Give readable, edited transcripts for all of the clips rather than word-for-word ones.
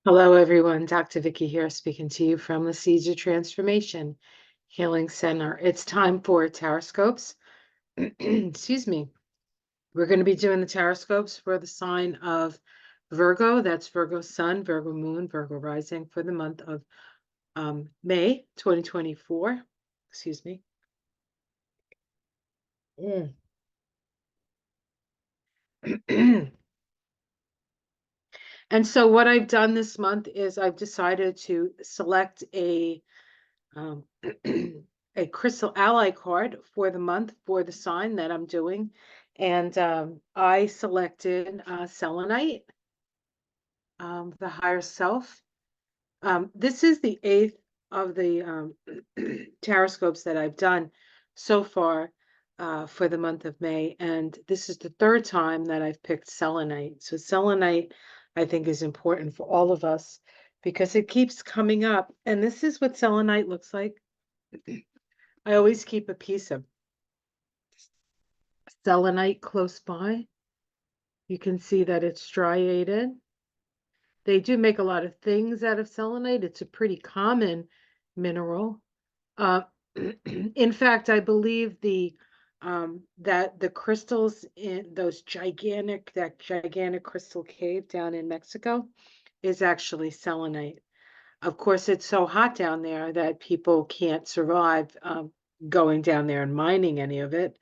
Hello, everyone. Dr. Vicky here, speaking to you from the Seeds of Transformation Healing Center. It's time for Tarot-Scopes. Excuse me. We're going to be doing the Tarot-Scopes for the sign of Virgo. That's Virgo Sun, Virgo Moon, Virgo Rising for the month of May 2024. Excuse me. And so what I've done this month is I've decided to select a a crystal ally card for the month for the sign that I'm doing. And I selected selenite, the higher self. This is the 8th of the Tarot-Scopes that I've done so far for the month of May. And this is the 3rd time that I've picked selenite. So selenite, I think, is important for all of us because it keeps coming up. And this is what selenite looks like. I always keep a piece of selenite close by. You can see that it's striated. They do make a lot of things out of selenite. It's a pretty common mineral. Uh, in fact, I believe that the crystals in that gigantic crystal cave down in Mexico is actually selenite. Of course, it's so hot down there that people can't survive going down there and mining any of it.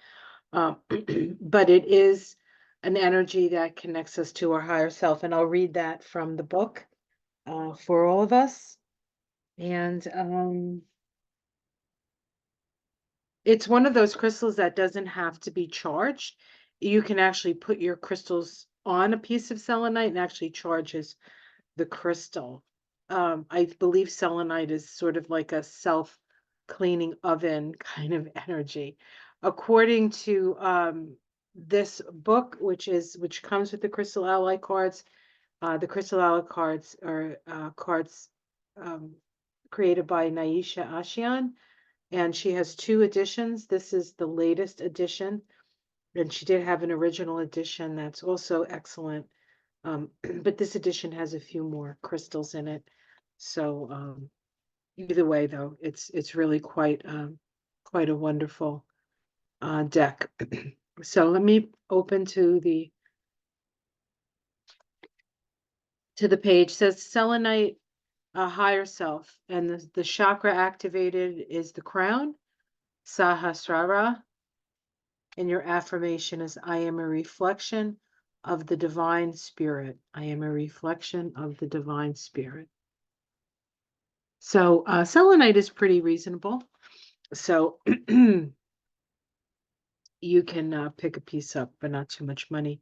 But it is an energy that connects us to our higher self. And I'll read that from the book for all of us. And it's one of those crystals that doesn't have to be charged. You can actually put your crystals on a piece of selenite and actually charges the crystal. I believe selenite is sort of like a self-cleaning oven kind of energy. According to this book, which comes with the Crystal Ally cards, the Crystal Ally cards are cards um, created by Naisha Ashian, and she has 2 editions. This is the latest edition, and she did have an original edition that's also excellent. But this edition has a few more crystals in it. So either way, though, it's really quite a wonderful deck. So let me open to the page. It says selenite, higher self, and the chakra activated is the crown, Sahasrara, and your affirmation is I am a reflection of the divine spirit. I am a reflection of the divine spirit. So selenite is pretty reasonable. So you can pick a piece up, but not too much money.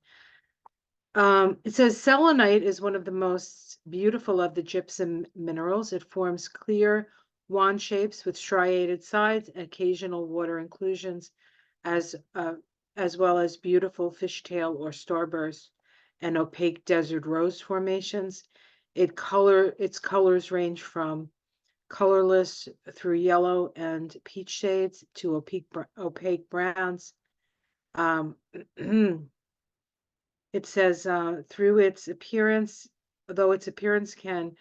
It says selenite is one of the most beautiful of the gypsum minerals. It forms clear wand shapes with striated sides, occasional water inclusions, as well as beautiful fishtail or starburst and opaque desert rose formations. Its colors range from colorless through yellow and peach shades to opaque browns. It says through its appearance, though its appearance can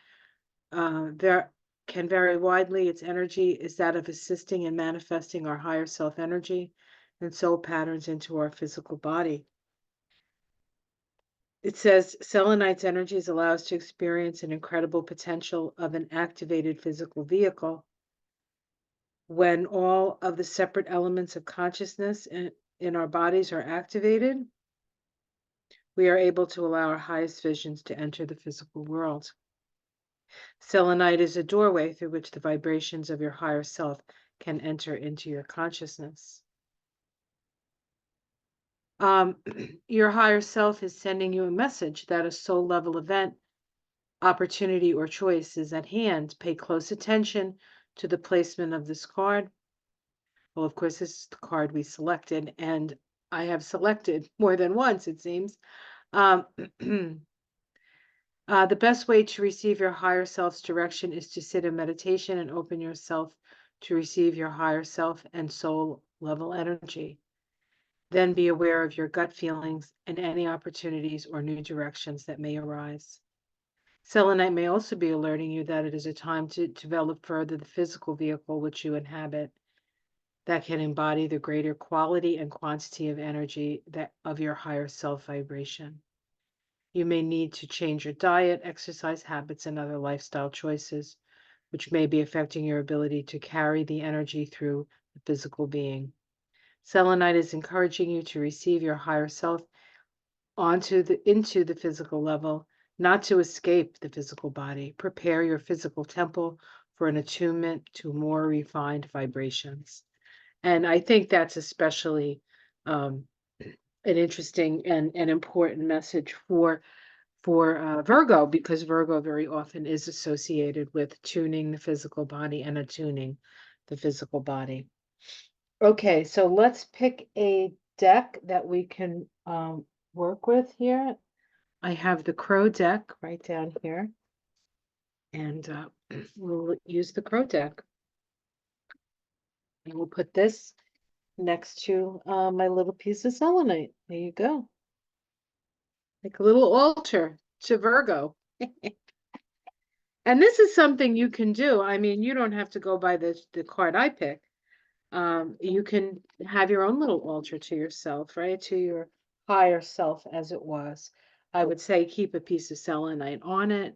vary widely, its energy is that of assisting in manifesting our higher self energy and soul patterns into our physical body. It says selenite's energies allow us to experience an incredible potential of an activated physical vehicle. When all of the separate elements of consciousness in our bodies are activated, we are able to allow our highest visions to enter the physical world. Selenite is a doorway through which the vibrations of your higher self can enter into your consciousness. Your higher self is sending you a message that a soul level event, opportunity, or choice is at hand. Pay close attention to the placement of this card. Well, of course, this is the card we selected, and I have selected more than once, it seems. The best way to receive your higher self's direction is to sit in meditation and open yourself to receive your higher self and soul level energy. Then be aware of your gut feelings and any opportunities or new directions that may arise. Selenite may also be alerting you that it is a time to develop further the physical vehicle which you inhabit that can embody the greater quality and quantity of energy that of your higher self vibration. You may need to change your diet, exercise habits, and other lifestyle choices, which may be affecting your ability to carry the energy through the physical being. Selenite is encouraging you to receive your higher self into the physical level, not to escape the physical body. Prepare your physical temple for an attunement to more refined vibrations. And I think that's especially um, an interesting and important message for Virgo, because Virgo very often is associated with tuning the physical body and attuning the physical body. Okay, so let's pick a deck that we can work with here. I have the Crow deck right down here, and we'll use the Crow deck. And we'll put this next to my little piece of selenite. There you go. Like a little altar to Virgo. And this is something you can do. I mean, you don't have to go by the card I pick. You can have your own little altar to yourself, right? To your higher self, as it was. I would say keep a piece of selenite on it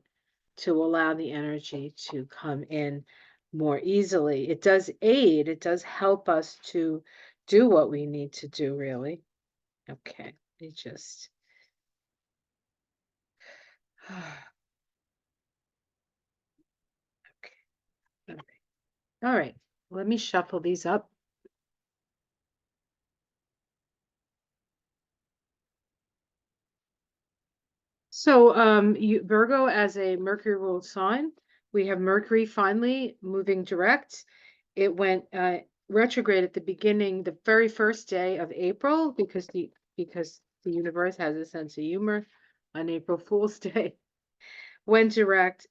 to allow the energy to come in more easily. It does aid, it does help us to do what we need to do, really. Okay, it just. Okay. All right. Let me shuffle these up. So, Virgo as a Mercury ruled sign, we have Mercury finally moving direct. It went retrograde at the beginning, the very first day of April, because the universe has a sense of humor on April Fool's Day. Went direct,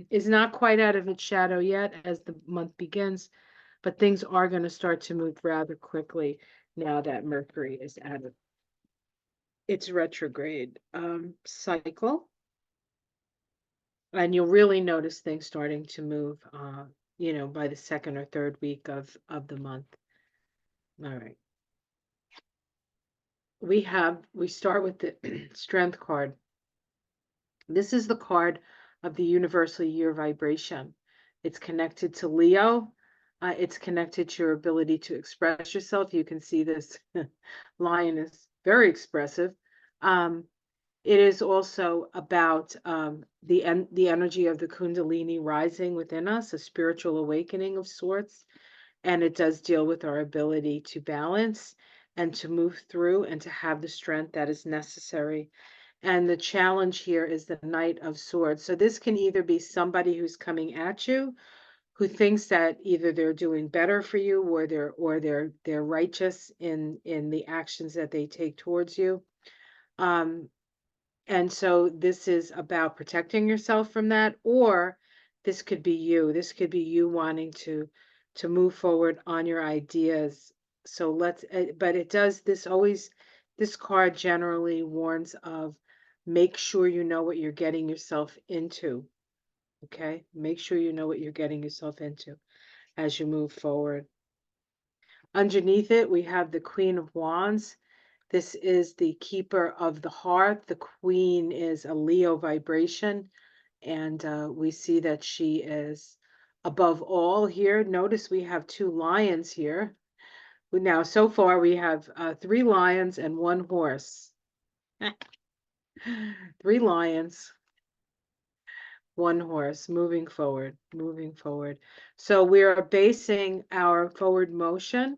is not quite out of its shadow yet as the month begins, but things are going to start to move rather quickly now that Mercury is out of its retrograde cycle. And you'll really notice things starting to move, by the second or third week of the month. All right. We start with the Strength card. This is the card of the universal year vibration. It's connected to Leo. It's connected to your ability to express yourself. You can see this lion is very expressive. Um, It is also about the energy of the Kundalini rising within us, a spiritual awakening of sorts. And it does deal with our ability to balance and to move through and to have the strength that is necessary. And the challenge here is the Knight of Swords. So this can either be somebody who's coming at you, who thinks that either they're doing better for you or they're righteous in the actions that they take towards you. Um, and so this is about protecting yourself from that, or this could be you. This could be you wanting to move forward on your ideas. So but it does this card generally warns of make sure you know what you're getting yourself into. Okay? Make sure you know what you're getting yourself into as you move forward. Underneath it, we have the Queen of Wands. This is the keeper of the hearth. The queen is a Leo vibration, and we see that she is above all here. Notice we have two lions here. Now, so far, we have three lions and one horse. Three lions, one horse, moving forward, moving forward. So we are basing our forward motion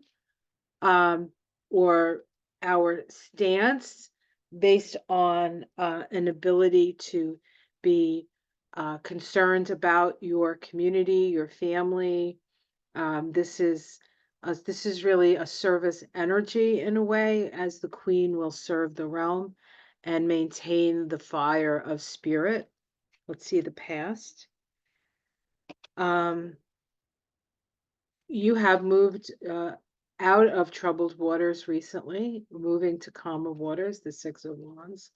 um, or our stance based on an ability to be concerned about your community, your family. This is really a service energy in a way, as the queen will serve the realm and maintain the fire of spirit. Let's see the past. Um, You have moved out of troubled waters recently, moving to calmer waters, the Six of Wands.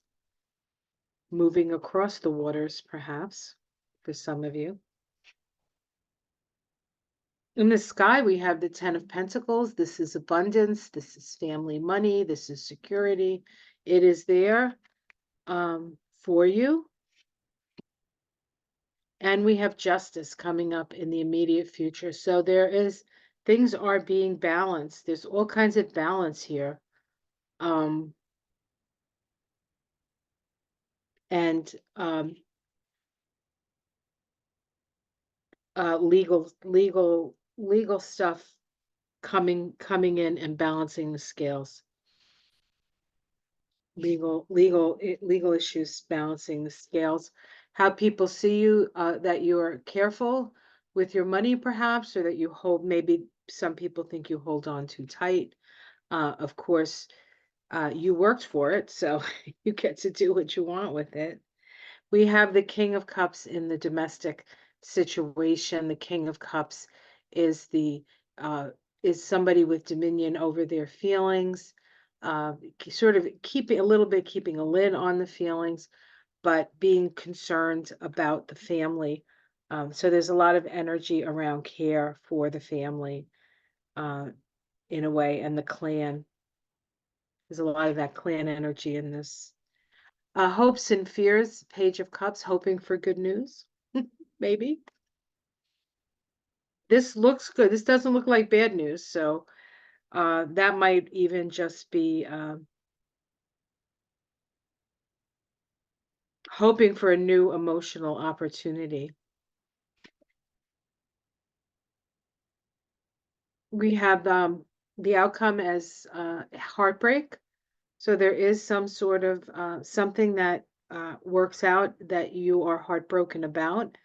moving across the waters, perhaps, for some of you. In the sky, we have the Ten of Pentacles. This is abundance. This is family money. This is security. It is there for you. And we have justice coming up in the immediate future. So things are being balanced. There's all kinds of balance here. Um, and legal stuff coming in and balancing the scales. Legal issues balancing the scales. How people see you, that you're careful with your money, perhaps, or that you hold. Maybe some people think you hold on too tight. Of course, you worked for it, so you get to do what you want with it. We have the King of Cups in the domestic situation. The King of Cups is the is somebody with dominion over their feelings, sort of keeping a lid on the feelings, but being concerned about the family. So there's a lot of energy around care for the family, uh, in a way, and the clan. There's a lot of that clan energy in this. Hopes and fears, Page of Cups, hoping for good news, maybe. This looks good. This doesn't look like bad news, so that might even just be hoping for a new emotional opportunity. We have the outcome as heartbreak. So there is some sort of something that works out that you are heartbroken about.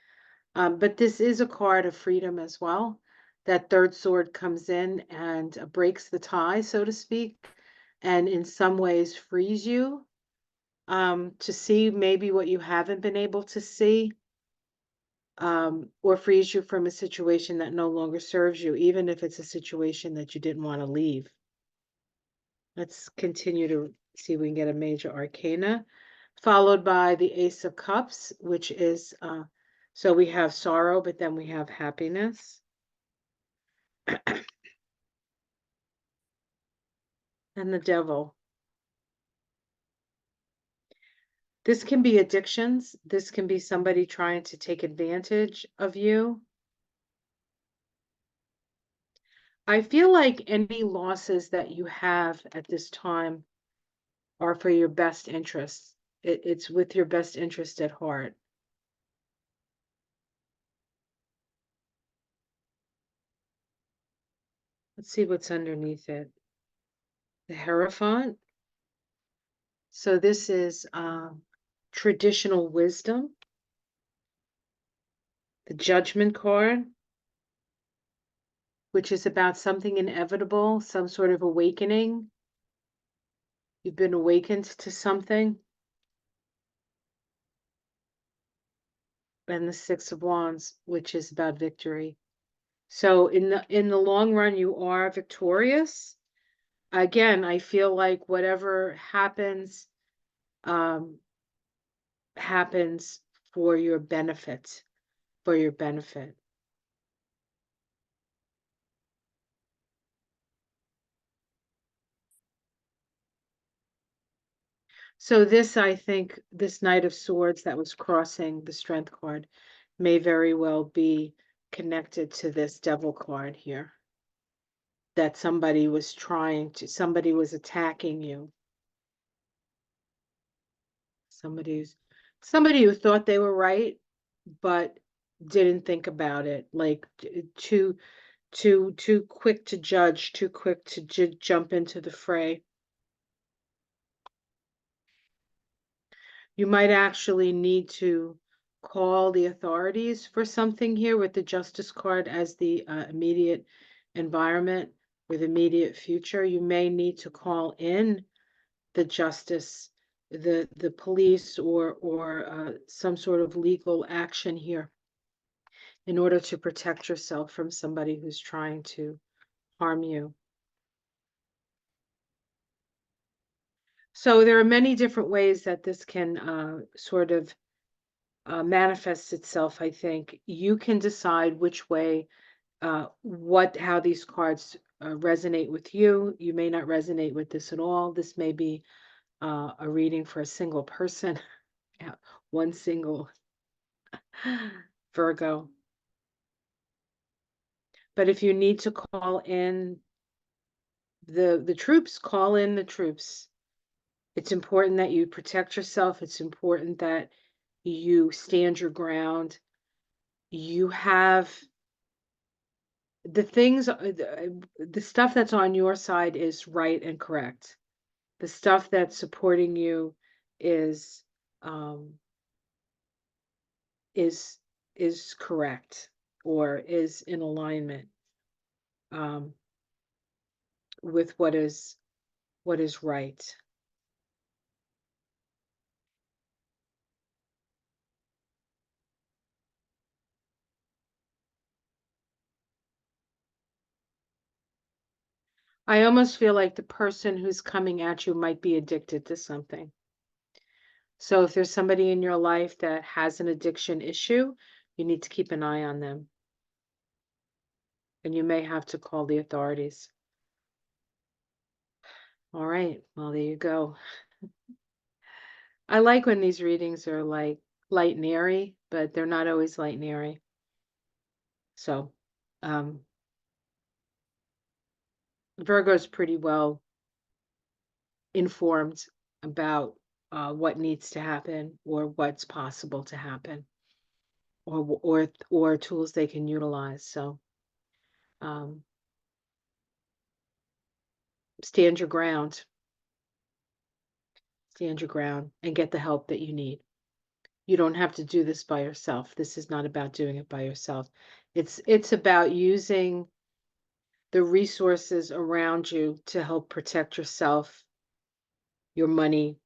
But this is a card of freedom as well. That third sword comes in and breaks the tie, so to speak, and in some ways frees you to see maybe what you haven't been able to see, or frees you from a situation that no longer serves you, even if it's a situation that you didn't want to leave. Let's continue to see if we can get a major arcana, followed by the Ace of Cups, which is, so we have sorrow, but then we have happiness. And the Devil. This can be addictions. This can be somebody trying to take advantage of you. I feel like any losses that you have at this time are for your best interests. It's with your best interest at heart. Let's see what's underneath it. The Hierophant. So this is traditional wisdom. The Judgment card, which is about something inevitable, some sort of awakening. You've been awakened to something. And the Six of Wands, which is about victory. So in the long run, you are victorious. Again, I feel like whatever happens, happens for your benefit, for your benefit. So this, I think, this Knight of Swords that was crossing the Strength card may very well be connected to this Devil card here. That somebody was attacking you. Somebody who thought they were right, but didn't think about it. Like too quick to judge, too quick to jump into the fray. You might actually need to call the authorities for something here with the Justice card as the immediate environment with immediate future. You may need to call in the justice, the police, or some sort of legal action here in order to protect yourself from somebody who's trying to harm you. So there are many different ways that this can sort of manifest itself, I think. You can decide which way, how these cards resonate with you. You may not resonate with this at all. This may be a reading for a single person, yeah, one single Virgo. But if you need to call in the troops, call in the troops. It's important that you protect yourself. It's important that you stand your ground. You have the things, the stuff that's on your side is right and correct. The stuff that's supporting you is um, is is correct or is in alignment um, with what is right. I almost feel like the person who's coming at you might be addicted to something. So if there's somebody in your life that has an addiction issue, you need to keep an eye on them. And you may have to call the authorities. All right, well, there you go. I like when these readings are like light and airy, but they're not always light and airy. So, um, Virgo's pretty well informed about what needs to happen or what's possible to happen or tools they can utilize. So, um, stand your ground, stand your ground, and get the help that you need. You don't have to do this by yourself. This is not about doing it by yourself. It's about using the resources around you to help protect yourself, your money.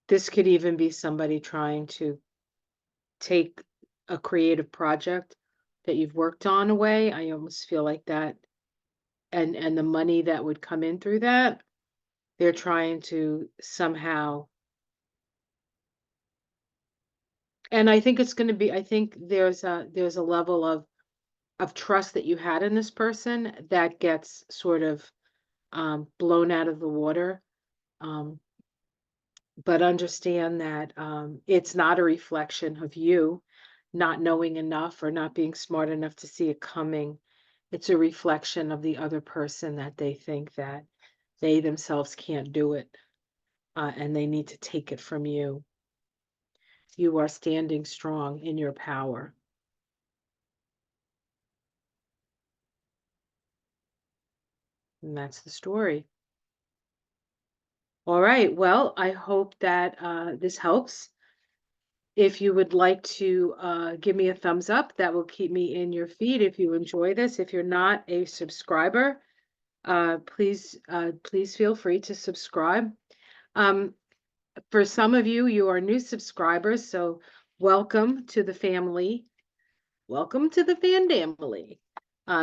This could even be somebody trying to take a creative project that you've worked on away. I almost feel like that. And the money that would come in through that, they're trying to somehow, and I think it's going to be, I think there's a level of trust that you had in this person that gets sort of blown out of the water. Um, but understand that it's not a reflection of you not knowing enough or not being smart enough to see it coming. It's a reflection of the other person that they think that they themselves can't do it and they need to take it from you. You are standing strong in your power. And that's the story. All right. Well, I hope that this helps. If you would like to give me a thumbs up, that will keep me in your feed if you enjoy this. If you're not a subscriber, please feel free to subscribe. Um, for some of you, you are new subscribers, so welcome to the family. Welcome to the family.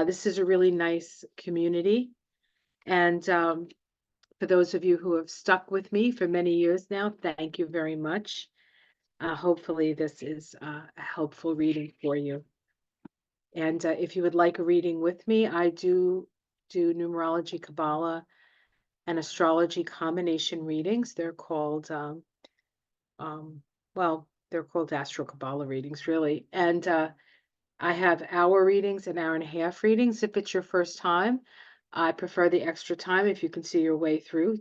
This is a really nice community. And for those of you who have stuck with me for many years now, thank you very much. Hopefully this is a helpful reading for you. And if you would like a reading with me, I do Numerology Kabbalah and Astrology combination readings. They're called, um, well, they're called Astro Kabbalah readings, really. And I have hour readings and hour and a half readings. If it's your first time, I prefer the extra time if you can see your way through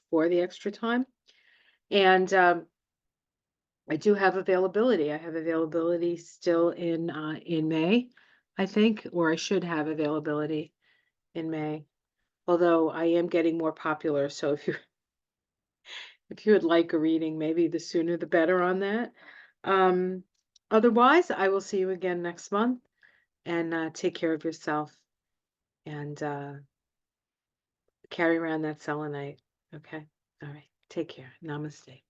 for the extra time. And I do have availability. I have availability still in May, I think, or I should have availability in May. Although I am getting more popular, so if you would like a reading, maybe the sooner the better on that. Um, Otherwise, I will see you again next month, and take care of yourself and carry around that selenite. Okay. All right. Take care. Namaste.